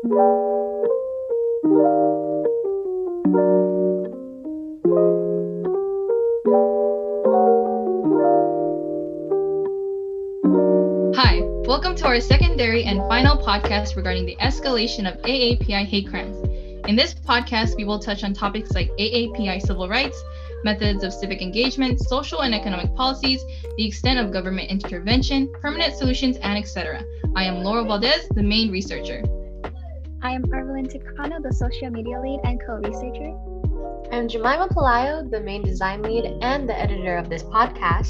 Hi, welcome to our secondary and final podcast regarding the escalation of AAPI hate crimes. In this podcast, we will touch on topics like AAPI civil rights, methods of civic engagement, social and economic policies, the extent of government intervention, permanent solutions, and etc. I am Laurel Valdez, the main researcher. I am Raquino, the social media lead and co-researcher. I'm Jemima Pelayo, the main design lead and the editor of this podcast.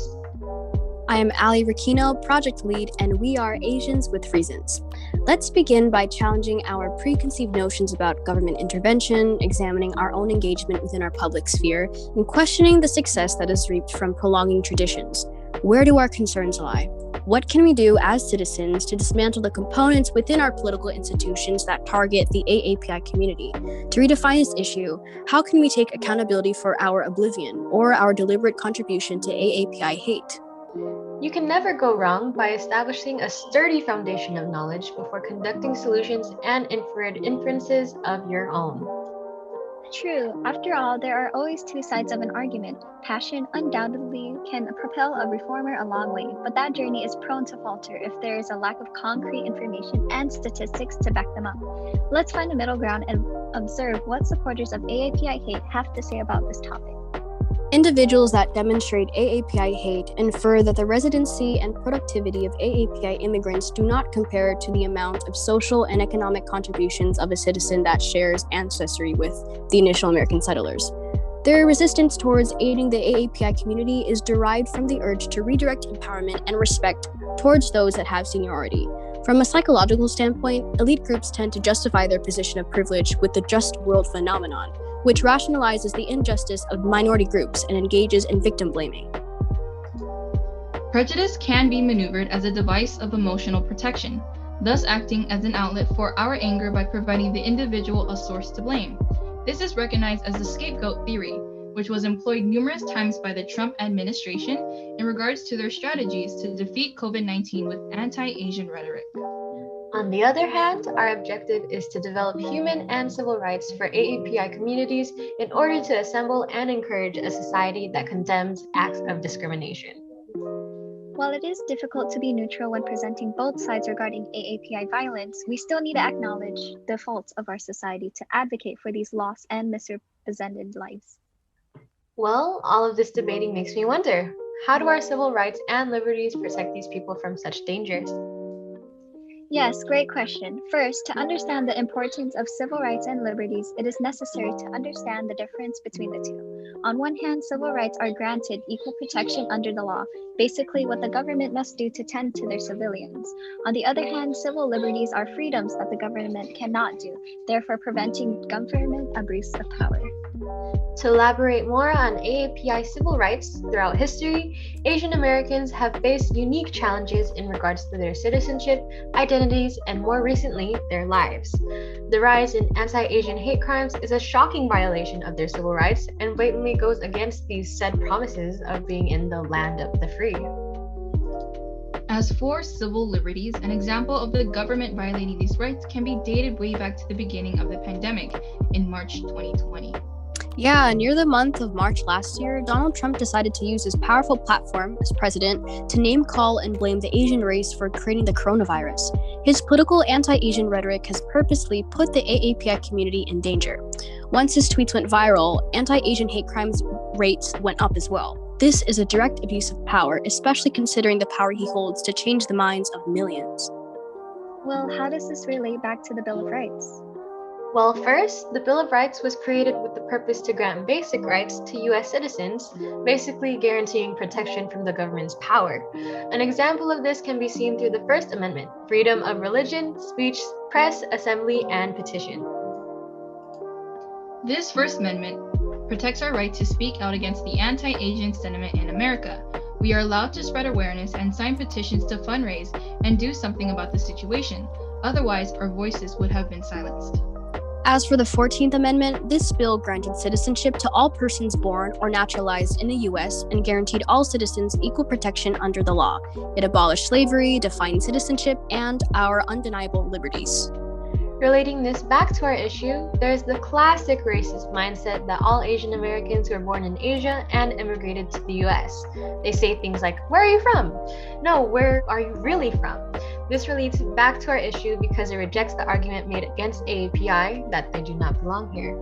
I am Raquino, project lead, and we are Asians with Reasons. Let's begin by challenging our preconceived notions about government intervention, examining our own engagement within our public sphere, and questioning the success that is reaped from prolonging traditions. Where do our concerns lie? What can we do as citizens to dismantle the components within our political institutions that target the AAPI community? To redefine this issue, how can we take accountability for our oblivion or our deliberate contribution to AAPI hate? You can never go wrong by establishing a sturdy foundation of knowledge before conducting solutions and inferences of your own. True. After all, there are always two sides of an argument. Passion undoubtedly can propel a reformer a long way, but that journey is prone to falter if there is a lack of concrete information and statistics to back them up. Let's find a middle ground and observe what supporters of AAPI hate have to say about this topic. Individuals that demonstrate AAPI hate infer that the residency and productivity of AAPI immigrants do not compare to the amount of social and economic contributions of a citizen that shares ancestry with the initial American settlers. Their resistance towards aiding the AAPI community is derived from the urge to redirect empowerment and respect towards those that have seniority. From a psychological standpoint, elite groups tend to justify their position of privilege with the just world phenomenon, which rationalizes the injustice of minority groups and engages in victim blaming. Prejudice can be maneuvered as a device of emotional protection, thus acting as an outlet for our anger by providing the individual a source to blame. This is recognized as the scapegoat theory, which was employed numerous times by the Trump administration in regards to their strategies to defeat COVID-19 with anti-Asian rhetoric. On the other hand, our objective is to develop human and civil rights for AAPI communities in order to assemble and encourage a society that condemns acts of discrimination. While it is difficult to be neutral when presenting both sides regarding AAPI violence, we still need to acknowledge the faults of our society to advocate for these lost and misrepresented lives. Well, all of this debating makes me wonder, how do our civil rights and liberties protect these people from such dangers? Yes, great question. First, to understand the importance of civil rights and liberties, it is necessary to understand the difference between the two. On one hand, civil rights are granted equal protection under the law, basically what the government must do to tend to their civilians. On the other hand, civil liberties are freedoms that the government cannot do, therefore preventing government abuse of power. To elaborate more on AAPI civil rights, throughout history, Asian Americans have faced unique challenges in regards to their citizenship, identities, and more recently, their lives. The rise in anti-Asian hate crimes is a shocking violation of their civil rights and blatantly goes against these said promises of being in the land of the free. As for civil liberties, an example of the government violating these rights can be dated way back to the beginning of the pandemic in March 2020. Yeah, near the month of March last year, Donald Trump decided to use his powerful platform as president to name call and blame the Asian race for creating the coronavirus. His political anti-Asian rhetoric has purposely put the AAPI community in danger. Once his tweets went viral, anti-Asian hate crimes rates went up as well. This is a direct abuse of power, especially considering the power he holds to change the minds of millions. Well, how does this relate back to the Bill of Rights? Well, first, the Bill of Rights was created with the purpose to grant basic rights to U.S. citizens, basically guaranteeing protection from the government's power. An example of this can be seen through the First Amendment, freedom of religion, speech, press, assembly, and petition. This First Amendment protects our right to speak out against the anti-Asian sentiment in America. We are allowed to spread awareness and sign petitions to fundraise and do something about the situation. Otherwise, our voices would have been silenced. As for the 14th Amendment, this bill granted citizenship to all persons born or naturalized in the U.S. and guaranteed all citizens equal protection under the law. It abolished slavery, defined citizenship, and our undeniable liberties. Relating this back to our issue, there's the classic racist mindset that all Asian Americans were born in Asia and immigrated to the US. They say things like, "Where are you from?" No, where are you really from? This relates back to our issue because it rejects the argument made against AAPI that they do not belong here.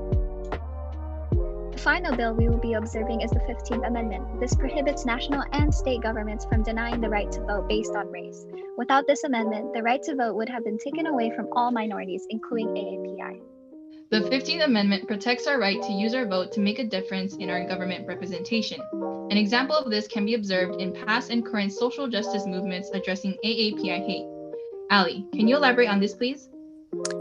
The final bill we will be observing is the 15th Amendment. This prohibits national and state governments from denying the right to vote based on race. Without this amendment, the right to vote would have been taken away from all minorities, including AAPI. The 15th Amendment protects our right to use our vote to make a difference in our government representation. An example of this can be observed in past and current social justice movements addressing AAPI hate. Ali, can you elaborate on this, please?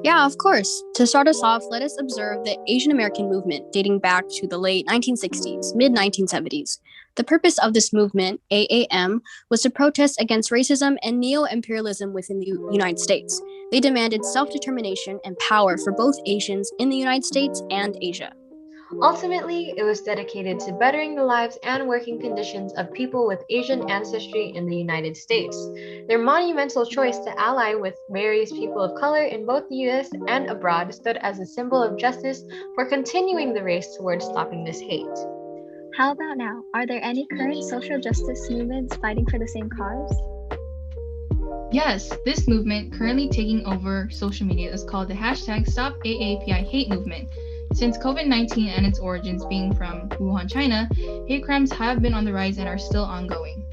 Yeah, of course. To start us off, let us observe the Asian American movement dating back to the late 1960s, mid-1970s. The purpose of this movement, AAM, was to protest against racism and neo-imperialism within the United States. They demanded self-determination and power for both Asians in the United States and Asia. Ultimately, it was dedicated to bettering the lives and working conditions of people with Asian ancestry in the United States. Their monumental choice to ally with various people of color in both the US and abroad stood as a symbol of justice for continuing the race towards stopping this hate. How about now? Are there any current social justice movements fighting for the same cause? Yes, this movement currently taking over social media is called the hashtag Stop AAPI Hate Movement. Since COVID-19 and its origins being from Wuhan, China, hate crimes have been on the rise and are still ongoing.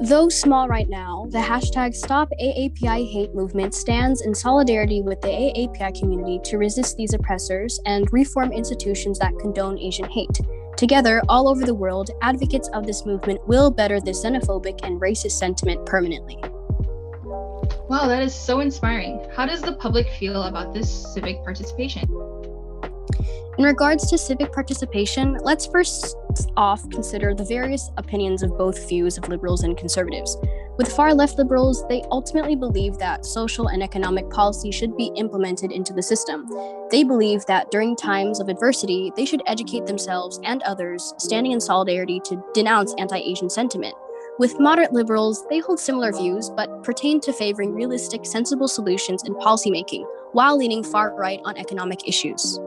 Though small right now, the hashtag Stop AAPI Hate movement stands in solidarity with the AAPI community to resist these oppressors and reform institutions that condone Asian hate. Together, all over the world, advocates of this movement will better this xenophobic and racist sentiment permanently. Wow, that is so inspiring. How does the public feel about this civic participation? In regards to civic participation, let's first off consider the various opinions of both views of liberals and conservatives. With far-left liberals, they ultimately believe that social and economic policy should be implemented into the system. They believe that during times of adversity, they should educate themselves and others, standing in solidarity to denounce anti-Asian sentiment. With moderate liberals, they hold similar views, but pertain to favoring realistic, sensible solutions in policymaking, while leaning far-right on economic issues.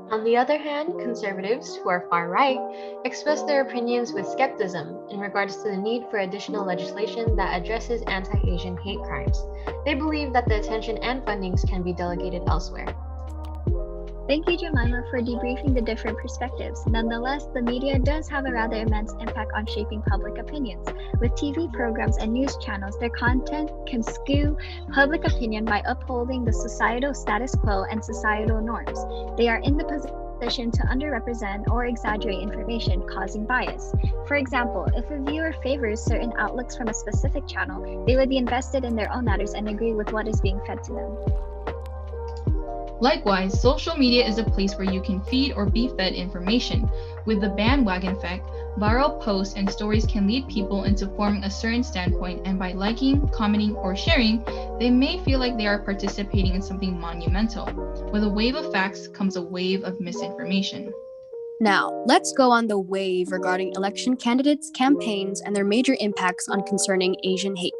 On the other hand, conservatives, who are far right, express their opinions with skepticism in regards to the need for additional legislation that addresses anti-Asian hate crimes. They believe that the attention and fundings can be delegated elsewhere. Thank you, Jemima, for debriefing the different perspectives. Nonetheless, the media does have a rather immense impact on shaping public opinions. With TV programs and news channels, their content can skew public opinion by upholding the societal status quo and societal norms. They are in the position to underrepresent or exaggerate information, causing bias. For example, if a viewer favors certain outlooks from a specific channel, they would be invested in their own matters and agree with what is being fed to them. Likewise, social media is a place where you can feed or be fed information. With the bandwagon effect, viral posts and stories can lead people into forming a certain standpoint, and by liking, commenting, or sharing, they may feel like they are participating in something monumental. With a wave of facts comes a wave of misinformation. Now, let's go on the wave regarding election candidates, campaigns, and their major impacts on concerning Asian hate.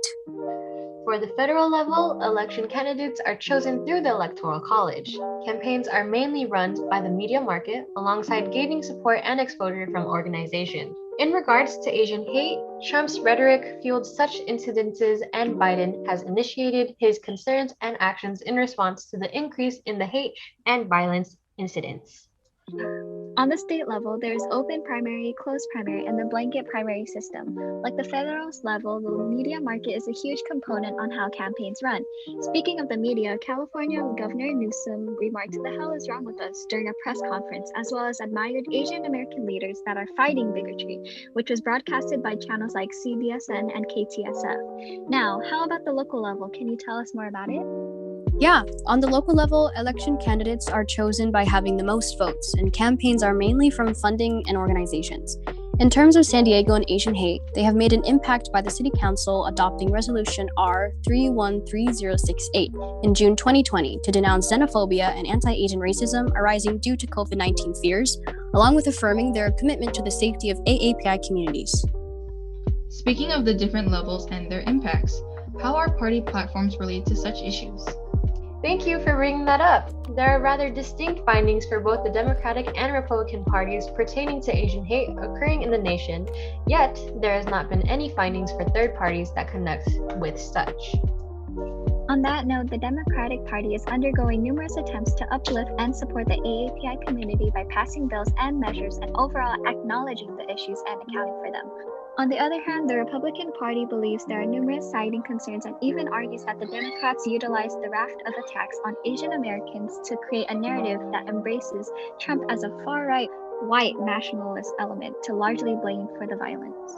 For the federal level, election candidates are chosen through the Electoral College. Campaigns are mainly run by the media market, alongside gaining support and exposure from organizations. In regards to Asian hate, Trump's rhetoric fueled such incidences, and Biden has initiated his concerns and actions in response to the increase in the hate and violence incidents. On the state level, there is open primary, closed primary, and the blanket primary system. Like the federal level, the media market is a huge component on how campaigns run. Speaking of the media, California Governor Newsom remarked, "The hell is wrong with us?" during a press conference, as well as admired Asian American leaders that are fighting bigotry, which was broadcasted by channels like CBSN and KTSF. Now, how about the local level? Can you tell us more about it? Yeah, on the local level, election candidates are chosen by having the most votes, and campaigns are mainly from funding and organizations. In terms of San Diego and Asian hate, they have made an impact by the City Council adopting Resolution R 313068 in June 2020 to denounce xenophobia and anti-Asian racism arising due to COVID-19 fears, along with affirming their commitment to the safety of AAPI communities. Speaking of the different levels and their impacts, how are party platforms related to such issues? Thank you for bringing that up. There are rather distinct findings for both the Democratic and Republican parties pertaining to Asian hate occurring in the nation, yet there has not been any findings for third parties that connect with such. On that note, the Democratic Party is undergoing numerous attempts to uplift and support the AAPI community by passing bills and measures and overall acknowledging the issues and accounting for them. On the other hand, the Republican Party believes there are numerous siding concerns and even argues that the Democrats utilize the raft of attacks on Asian Americans to create a narrative that embraces Trump as a far-right white nationalist element to largely blame for the violence.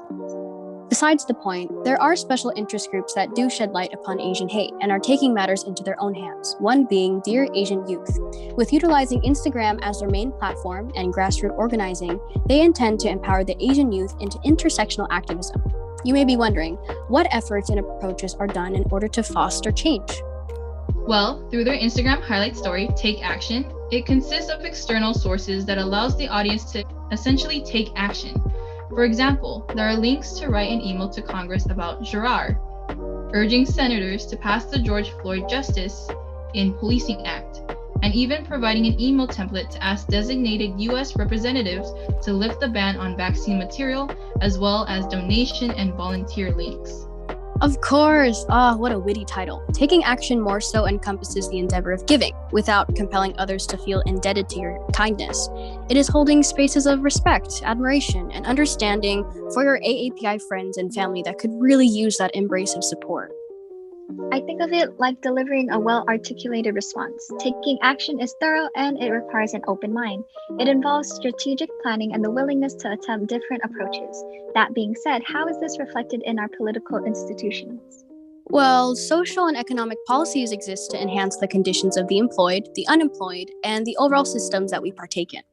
Besides the point, there are special interest groups that do shed light upon Asian hate and are taking matters into their own hands, one being Dear Asian Youth. With utilizing Instagram as their main platform and grassroots organizing, they intend to empower the Asian youth into intersectional activism. You may be wondering, what efforts and approaches are done in order to foster change? Well, through their Instagram highlight story, Take Action, it consists of external sources that allows the audience to essentially take action. For example, there are links to write an email to Congress about Gerard, urging senators to pass the George Floyd Justice in Policing Act, and even providing an email template to ask designated U.S. representatives to lift the ban on vaccine material, as well as donation and volunteer links. Of course! What a witty title. Taking action more so encompasses the endeavor of giving, without compelling others to feel indebted to your kindness. It is holding spaces of respect, admiration, and understanding for your AAPI friends and family that could really use that embrace of support. I think of it like delivering a well-articulated response. Taking action is thorough and it requires an open mind. It involves strategic planning and the willingness to attempt different approaches. That being said, how is this reflected in our political institutions? Well, social and economic policies exist to enhance the conditions of the employed, the unemployed, and the overall systems that we partake in.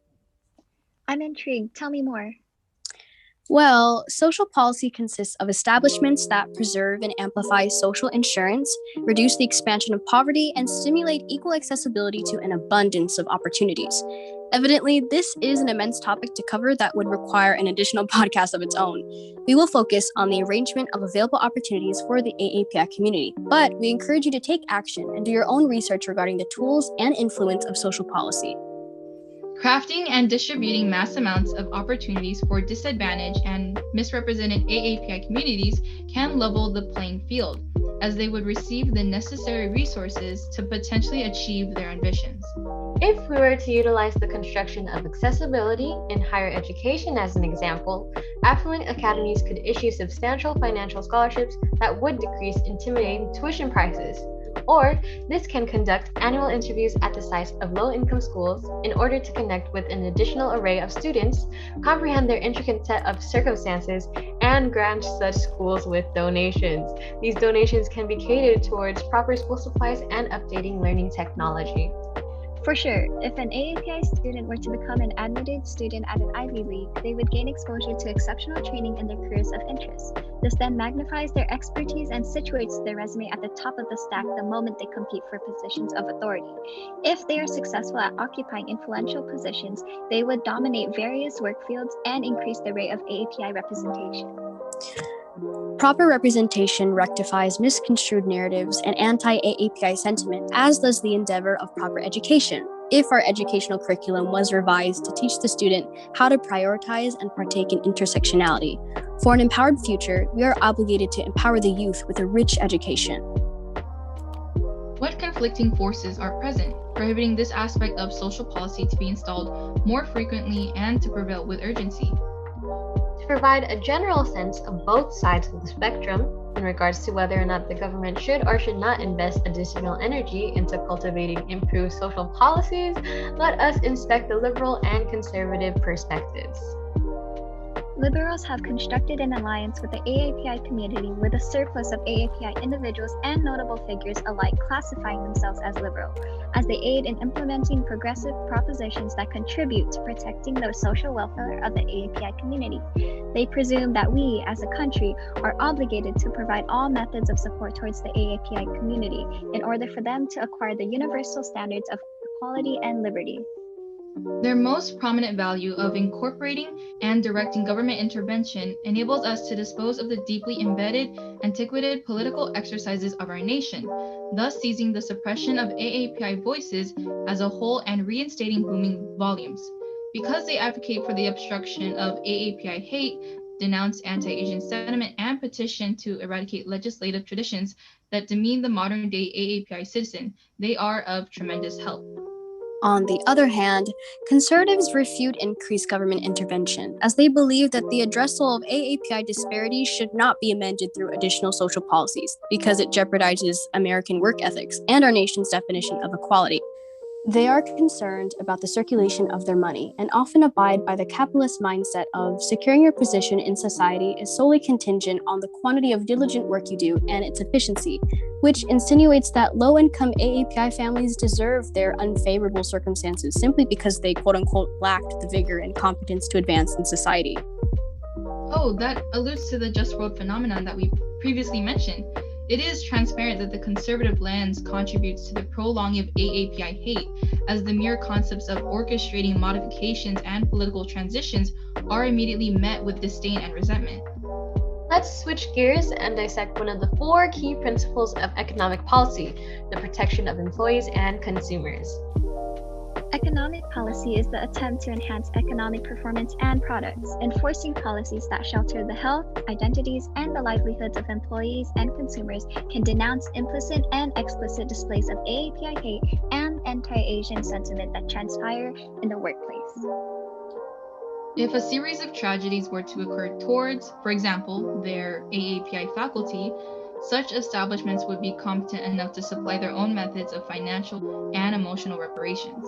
I'm intrigued. Tell me more. Well, social policy consists of establishments that preserve and amplify social insurance, reduce the expansion of poverty, and stimulate equal accessibility to an abundance of opportunities. Evidently, this is an immense topic to cover that would require an additional podcast of its own. We will focus on the arrangement of available opportunities for the AAPI community, but we encourage you to take action and do your own research regarding the tools and influence of social policy. Crafting and distributing mass amounts of opportunities for disadvantaged and misrepresented AAPI communities can level the playing field, as they would receive the necessary resources to potentially achieve their ambitions. If we were to utilize the construction of accessibility in higher education as an example, affluent academies could issue substantial financial scholarships that would decrease intimidating tuition prices. Or this can conduct annual interviews at the sites of low-income schools in order to connect with an additional array of students, comprehend their intricate set of circumstances, and grant such schools with donations. These donations can be catered towards proper school supplies and updating learning technology. For sure, if an AAPI student were to become an admitted student at an Ivy League, they would gain exposure to exceptional training in their careers of interest. This then magnifies their expertise and situates their resume at the top of the stack the moment they compete for positions of authority. If they are successful at occupying influential positions, they would dominate various work fields and increase the rate of AAPI representation. Proper representation rectifies misconstrued narratives and anti-AAPI sentiment, as does the endeavor of proper education. If our educational curriculum was revised to teach the student how to prioritize and partake in intersectionality. For an empowered future, we are obligated to empower the youth with a rich education. What conflicting forces are present, prohibiting this aspect of social policy to be installed more frequently and to prevail with urgency? To provide a general sense of both sides of the spectrum in regards to whether or not the government should or should not invest additional energy into cultivating improved social policies, let us inspect the liberal and conservative perspectives. Liberals have constructed an alliance with the AAPI community with a surplus of AAPI individuals and notable figures alike classifying themselves as liberal, as they aid in implementing progressive propositions that contribute to protecting the social welfare of the AAPI community. They presume that we, as a country, are obligated to provide all methods of support towards the AAPI community in order for them to acquire the universal standards of equality and liberty. Their most prominent value of incorporating and directing government intervention enables us to dispose of the deeply embedded, antiquated political exercises of our nation, thus seizing the suppression of AAPI voices as a whole and reinstating booming volumes. Because they advocate for the obstruction of AAPI hate, denounce anti-Asian sentiment, and petition to eradicate legislative traditions that demean the modern-day AAPI citizen, they are of tremendous help. On the other hand, conservatives refute increased government intervention, as they believe that the addressal of AAPI disparities should not be amended through additional social policies, because it jeopardizes American work ethics and our nation's definition of equality. They are concerned about the circulation of their money and often abide by the capitalist mindset of securing your position in society is solely contingent on the quantity of diligent work you do and its efficiency, which insinuates that low-income AAPI families deserve their unfavorable circumstances simply because they quote-unquote lacked the vigor and competence to advance in society. Oh, that alludes to the just world phenomenon that we previously mentioned. It is transparent that the conservative lens contributes to the prolonging of AAPI hate, as the mere concepts of orchestrating modifications and political transitions are immediately met with disdain and resentment. Let's switch gears and dissect one of the 4 key principles of economic policy, the protection of employees and consumers. Economic policy is the attempt to enhance economic performance and products, enforcing policies that shelter the health, identities, and the livelihoods of employees and consumers can denounce implicit and explicit displays of AAPI hate and anti-Asian sentiment that transpire in the workplace. If a series of tragedies were to occur towards, for example, their AAPI faculty, such establishments would be competent enough to supply their own methods of financial and emotional reparations.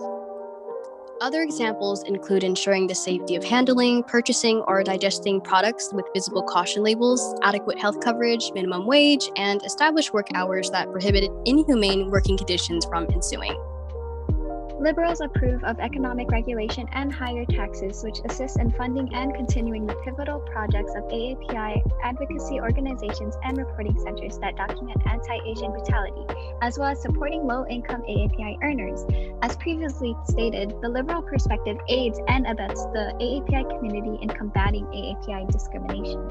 Other examples include ensuring the safety of handling, purchasing, or digesting products with visible caution labels, adequate health coverage, minimum wage, and established work hours that prohibited inhumane working conditions from ensuing. Liberals approve of economic regulation and higher taxes, which assist in funding and continuing the pivotal projects of AAPI advocacy organizations and reporting centers that document anti-Asian brutality, as well as supporting low-income AAPI earners. As previously stated, the liberal perspective aids and abets the AAPI community in combating AAPI discrimination.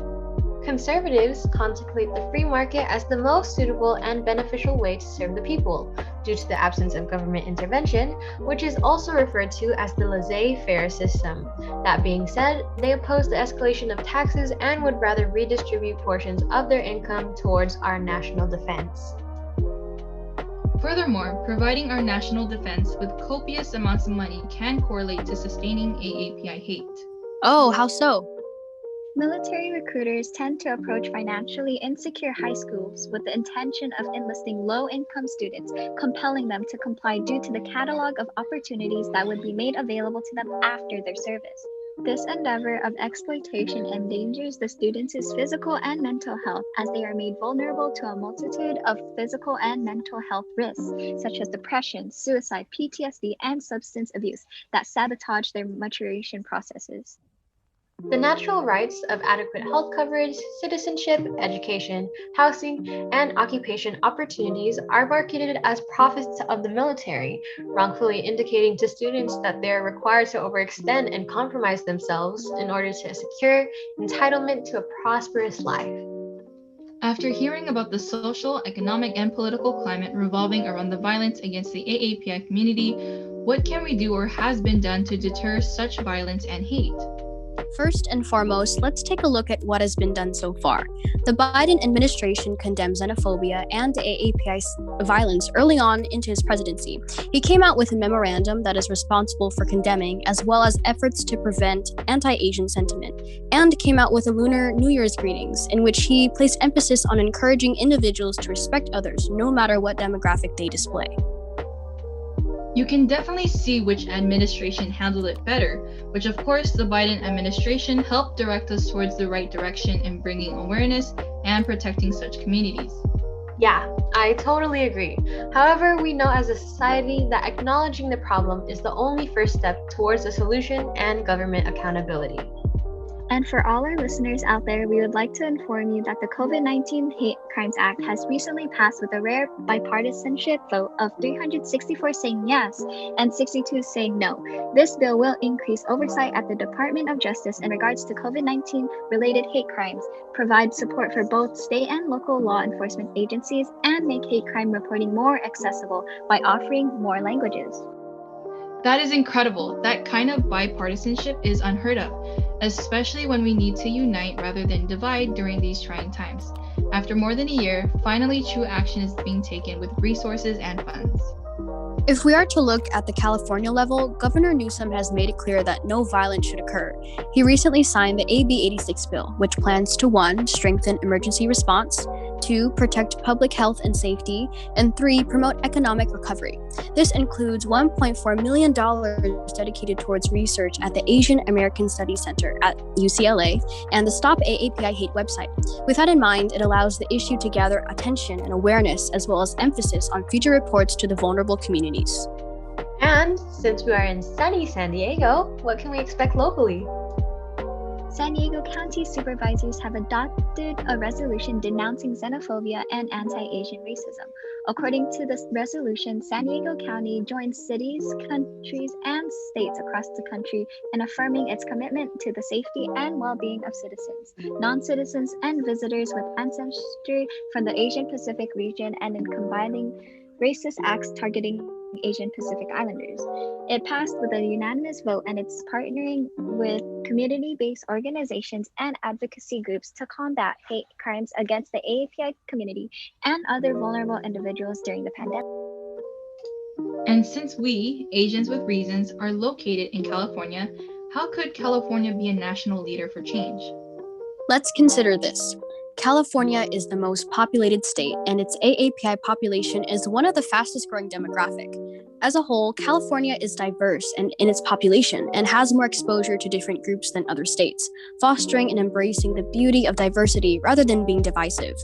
Conservatives contemplate the free market as the most suitable and beneficial way to serve the people, due to the absence of government intervention, which is also referred to as the laissez-faire system. That being said, they oppose the escalation of taxes and would rather redistribute portions of their income towards our national defense. Furthermore, providing our national defense with copious amounts of money can correlate to sustaining AAPI hate. Oh, how so? Military recruiters tend to approach financially insecure high schools with the intention of enlisting low-income students, compelling them to comply due to the catalog of opportunities that would be made available to them after their service. This endeavor of exploitation endangers the students' physical and mental health, as they are made vulnerable to a multitude of physical and mental health risks, such as depression, suicide, PTSD, and substance abuse that sabotage their maturation processes. The natural rights of adequate health coverage, citizenship, education, housing, and occupation opportunities are marketed as profits of the military, wrongfully indicating to students that they are required to overextend and compromise themselves in order to secure entitlement to a prosperous life. After hearing about the social, economic, and political climate revolving around the violence against the AAPI community, what can we do or has been done to deter such violence and hate? First and foremost, let's take a look at what has been done so far. The Biden administration condemned xenophobia and AAPI violence early on into his presidency. He came out with a memorandum that is responsible for condemning, as well as efforts to prevent anti-Asian sentiment, and came out with a Lunar New Year's greetings, in which he placed emphasis on encouraging individuals to respect others, no matter what demographic they display. You can definitely see which administration handled it better, which of course the Biden administration helped direct us towards the right direction in bringing awareness and protecting such communities. Yeah, I totally agree. However, we know as a society that acknowledging the problem is the only first step towards a solution and government accountability. And for all our listeners out there, we would like to inform you that the COVID-19 Hate Crimes Act has recently passed with a rare bipartisanship vote of 364 saying yes and 62 saying no. This bill will increase oversight at the Department of Justice in regards to COVID-19 related hate crimes, provide support for both state and local law enforcement agencies, and make hate crime reporting more accessible by offering more languages. That is incredible. That kind of bipartisanship is unheard of, especially when we need to unite rather than divide during these trying times. After more than a year, finally true action is being taken with resources and funds. If we are to look at the California level, Governor Newsom has made it clear that no violence should occur. He recently signed the AB 86 bill, which plans to 1. Strengthen emergency response, 2. Protect public health and safety, and 3. Promote economic recovery. This includes $1.4 million dedicated towards research at the Asian American Studies Center at UCLA and the Stop AAPI Hate website. With that in mind, it allows the issue to gather attention and awareness, as well as emphasis on future reports to the vulnerable communities. And since we are in sunny San Diego, what can we expect locally? San Diego County supervisors have adopted a resolution denouncing xenophobia and anti-Asian racism. According to this resolution, San Diego County joins cities, countries, and states across the country in affirming its commitment to the safety and well-being of citizens, non-citizens, and visitors with ancestry from the Asian Pacific region, and in combating racist acts targeting Asian Pacific Islanders. It passed with a unanimous vote, and it's partnering with community-based organizations and advocacy groups to combat hate crimes against the AAPI community and other vulnerable individuals during the pandemic. And since we, Asians with Reasons, are located in California, how could California be a national leader for change? Let's consider this. California is the most populated state, and its AAPI population is one of the fastest growing demographic. As a whole, California is diverse in its population and has more exposure to different groups than other states, fostering and embracing the beauty of diversity rather than being divisive.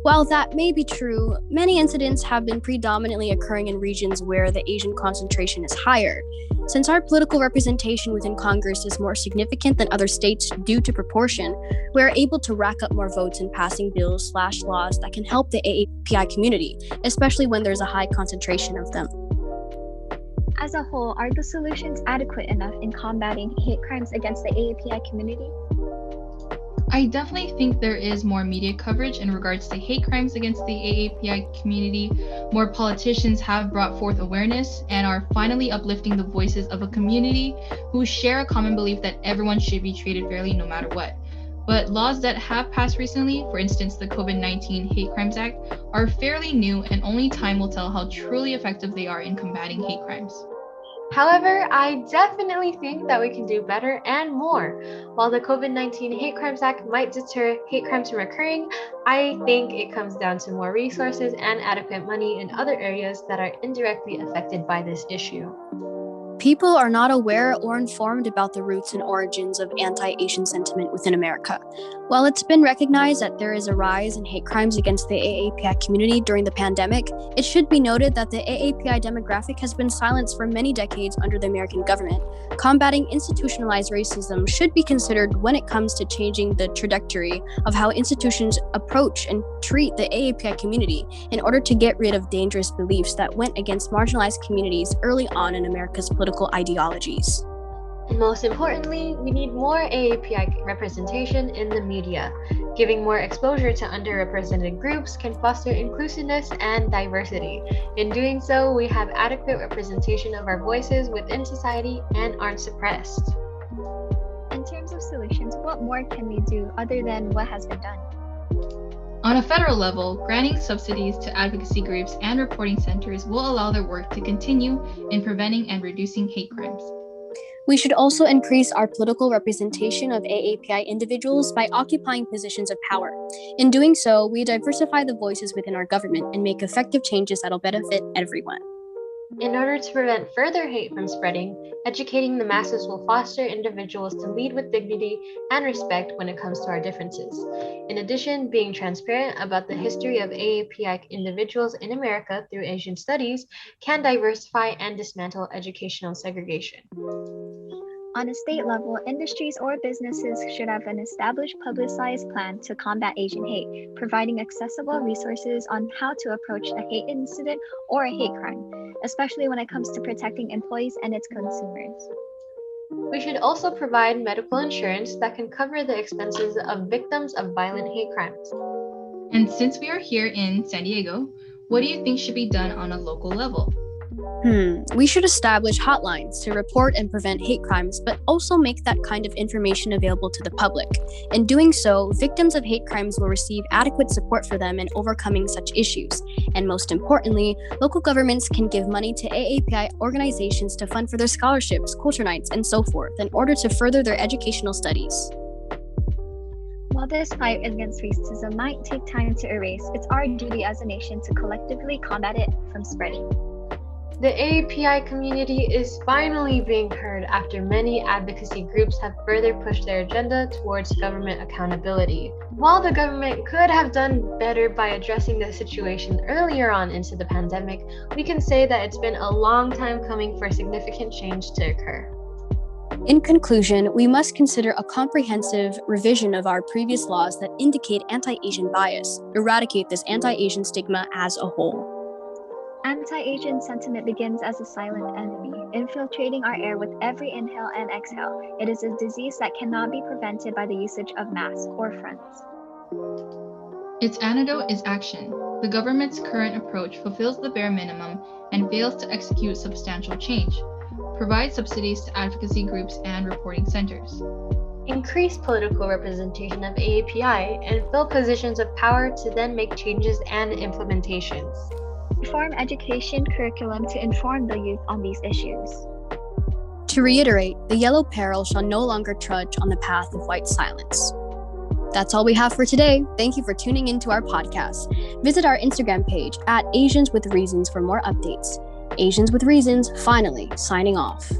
While that may be true, many incidents have been predominantly occurring in regions where the Asian concentration is higher. Since our political representation within Congress is more significant than other states due to proportion, we are able to rack up more votes in passing bills/laws that can help the AAPI community, especially when there's a high concentration of them. As a whole, are the solutions adequate enough in combating hate crimes against the AAPI community? I definitely think there is more media coverage in regards to hate crimes against the AAPI community. More politicians have brought forth awareness and are finally uplifting the voices of a community who share a common belief that everyone should be treated fairly no matter what. But laws that have passed recently, for instance, the COVID-19 Hate Crimes Act, are fairly new, and only time will tell how truly effective they are in combating hate crimes. However, I definitely think that we can do better and more. While the COVID-19 Hate Crimes Act might deter hate crimes from occurring, I think it comes down to more resources and adequate money in other areas that are indirectly affected by this issue. People are not aware or informed about the roots and origins of anti-Asian sentiment within America. While it's been recognized that there is a rise in hate crimes against the AAPI community during the pandemic, it should be noted that the AAPI demographic has been silenced for many decades under the American government. Combating institutionalized racism should be considered when it comes to changing the trajectory of how institutions approach and treat the AAPI community in order to get rid of dangerous beliefs that went against marginalized communities early on in America's political ideologies. And most importantly, we need more AAPI representation in the media. Giving more exposure to underrepresented groups can foster inclusiveness and diversity. In doing so, we have adequate representation of our voices within society and aren't suppressed. In terms of solutions, what more can we do other than what has been done? On a federal level, granting subsidies to advocacy groups and reporting centers will allow their work to continue in preventing and reducing hate crimes. We should also increase our political representation of AAPI individuals by occupying positions of power. In doing so, we diversify the voices within our government and make effective changes that'll benefit everyone. In order to prevent further hate from spreading, educating the masses will foster individuals to lead with dignity and respect when it comes to our differences. In addition, being transparent about the history of AAPI individuals in America through Asian studies can diversify and dismantle educational segregation. On a state level, industries or businesses should have an established publicized plan to combat Asian hate, providing accessible resources on how to approach a hate incident or a hate crime, especially when it comes to protecting employees and its consumers. We should also provide medical insurance that can cover the expenses of victims of violent hate crimes. And since we are here in San Diego, what do you think should be done on a local level? We should establish hotlines to report and prevent hate crimes, but also make that kind of information available to the public. In doing so, victims of hate crimes will receive adequate support for them in overcoming such issues. And most importantly, local governments can give money to AAPI organizations to fund for their scholarships, culture nights, and so forth in order to further their educational studies. While this fight against racism might take time to erase, it's our duty as a nation to collectively combat it from spreading. The AAPI community is finally being heard after many advocacy groups have further pushed their agenda towards government accountability. While the government could have done better by addressing the situation earlier on into the pandemic, we can say that it's been a long time coming for significant change to occur. In conclusion, we must consider a comprehensive revision of our previous laws that indicate anti-Asian bias, eradicate this anti-Asian stigma as a whole. Anti-Asian sentiment begins as a silent enemy, infiltrating our air with every inhale and exhale. It is a disease that cannot be prevented by the usage of masks or fronts. Its antidote is action. The government's current approach fulfills the bare minimum and fails to execute substantial change, provide subsidies to advocacy groups and reporting centers, Increase political representation of AAPI and fill positions of power to then make changes and implementations. Reform education curriculum to inform the youth on these issues. To reiterate, the yellow peril shall no longer trudge on the path of white silence. That's all we have for today. Thank you for tuning into our podcast. Visit our Instagram page @AsiansWithReasons for more updates. Asians with Reasons, finally signing off.